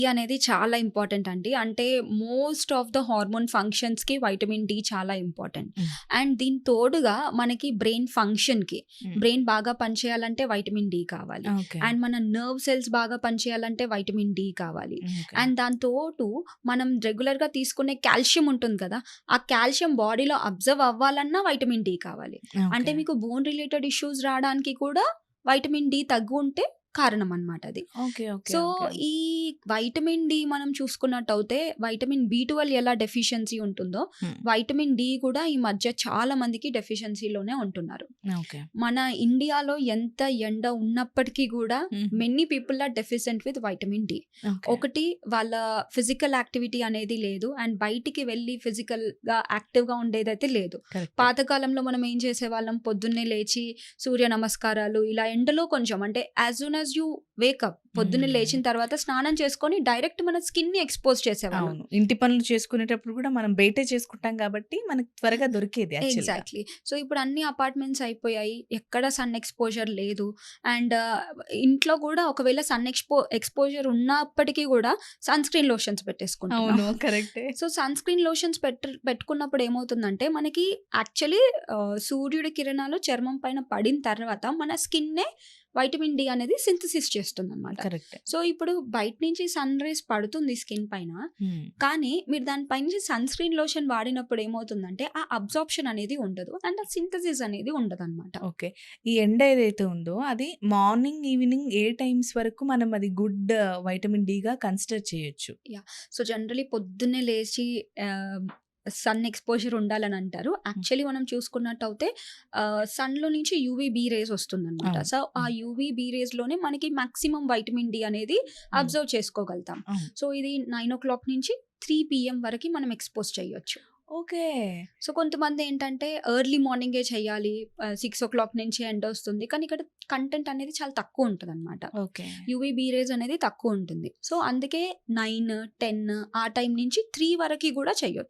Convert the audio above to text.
అనేది చాలా ఇంపార్టెంట్ అండి. అంటే మోస్ట్ ఆఫ్ ద హార్మోన్ ఫంక్షన్స్‌కి వైటమిన్ డి చాలా ఇంపార్టెంట్. హ్మ్. అండ్ దీని తోడుగా మనకి బ్రెయిన్ ఫంక్షన్‌కి, హ్మ్. బ్రెయిన్ బాగా పనిచేయాలంటే వైటమిన్ డి కావాలి. ఓకే. అండ్ మన నర్వ్ సెల్స్ బాగా పనిచేయాలంటే వైటమిన్ డి కావాలి. ఓకే. అండ్ దాని తోడు మనం రెగ్యులర్‌గా తీసుకునే కాల్షియం ఉంటుంది కదా! ఆ కాల్షియం బాడీలో అబ్జర్వ్ అవ్వాలన్నా వైటమిన్ డి కావాలి. అంటే ఓకే. మీకు బోన్ రిలేటెడ్ ఇష్యూస్ రాడానికి కూడా వైటమిన్ డి తగ్గుంటే కారణం అన్నమాట అది. ఓకే. ఓకే. So, okay. ఈ వైటమిన్ డి మనం చూసుకున్నట్టయితే వైటమిన్ బి12 ఎలా డెఫిషియన్సీ ఉంటుందో, హ్మ్. వైటమిన్ డి కూడా ఈ మధ్య చాలా మందికి డెఫిషియన్సీలోనే ఉంటున్నారు. ఓకే. మన ఇండియాలో ఎంత ఎండ ఉన్నప్పటికీ కూడా హుహు. Many people are deficient with vitamin D. Okay. ఒకటి వాళ్ళ ఫిజికల్ యాక్టివిటీ అనేది లేదు. అండ్ బయటికి వెళ్లి ఫిజికల్‌గా యాక్టివ్‌గా ఉండేదైతే లేదు. కరెక్టే. పాతకాలంలో మనం ఏం చేసేవాళ్ళం, పొద్దున్నే లేచి సూర్య నమస్కారాలు ఇలా ఎండలో కొంచెం అంటే as soon as you wake up పొద్దున్నే హ్మ్. లేచిన తర్వాత స్నానం చేసుకొని డైరెక్ట్ మన స్కిన్‌ని ఎక్స్‌పోజ్ చేసేవాళ్ళం. అవును. ఇంటి పనులు చేసుకునేటప్పుడు కూడా మనం బయటే చేసుకుంటాం కాబట్టి మనకు త్వరగా దొరికేది యాక్చువల్‌గా. ఎగ్జాక్ట్‌లీ. సో, ఇప్పుడు అన్ని అపార్ట్‌మెంట్స్ అయిపోయాయి. ఎక్కడ సన్ ఎక్స్‌పోజర్ లేదు. అండ్ ఇంట్లో కూడా ఒకవేళ సన్ ఎక్స్‌పోజర్ ఉన్నప్పటికీ కూడా సన్ స్క్రీన్ లోషన్స్ పెట్టేసుకుంటున్నాం. అవును. కరెక్టే. సో, సన్ స్క్రీన్ లోషన్స్ పెట్టుకున్నప్పుడు ఏమవుతుందంటే మనకి యాక్చువల్లీ సూర్యుడి కిరణాలు చర్మం పైన పడిన తర్వాత మన స్కిన్నే వైటమిన్ డి అనేది సింథసిస్ చేస్తుందన్నమాట. కరెక్టే. సో, ఇప్పుడు బయట నుంచి సన్ రేస్ పడుతుంది స్కిన్ పైన. హ్మ్. కానీ మీరు దాని పైనుంచి సన్ స్క్రీన్ లోషన్ వాడినప్పుడు ఏమవుతుందంటే ఆ అబ్జార్ప్షన్ అనేది ఉండదు. అండ్ ఆ సింథసిస్ అనేది ఉండదన్నమాట. ఓకే. ఈ ఎండ ఏదైతే ఉందో అది మార్నింగ్, ఈవినింగ్ ఏ టైమ్స్ వరకు మనం అది గుడ్ వైటమిన్ డిగా కన్సిడర్ చేయొచ్చు? సో, జనరల్లీ పొద్దున్నే లేచి సన్ ఎక్స్‌పోజర్ ఉండాలని అంటారు. హ్మ్. యాక్చువల్లీ మనం చూసుకున్నట్టయితే సన్‌లో నుంచి యూవీ బీ రేస్ వస్తుందన్నమాట. అవును. సో, ఆ హ్మ్. యూవీ బీ రేస్‌లోనే మనకి మాక్సిమం వైటమిన్ డి అనేది హ్మ్. అబ్జర్వ్ చేసుకోగలుగుతాం. అవును. సో, ఇది 9:00 నుంచి 3 పీఎం వరకి మనం ఎక్స్‌పోజ్ చేయొచ్చు. ఓకే. సో, కొంతమంది ఏంటంటే ఎర్లీ మార్నింగే చేయాలి. 6:00 నుంచి ఎండొస్తుంది. కానీ ఇక్కడ కంటెంట్ అనేది చాలా తక్కువ ఉంటదనమాట. ఓకే. యూవీ బీ రేస్ అనేది తక్కువ ఉంటుంది. సో, అందుకే 9, 10 ఆ టైం నుంచి 3 వరకి గూడా చేయొచ్చు.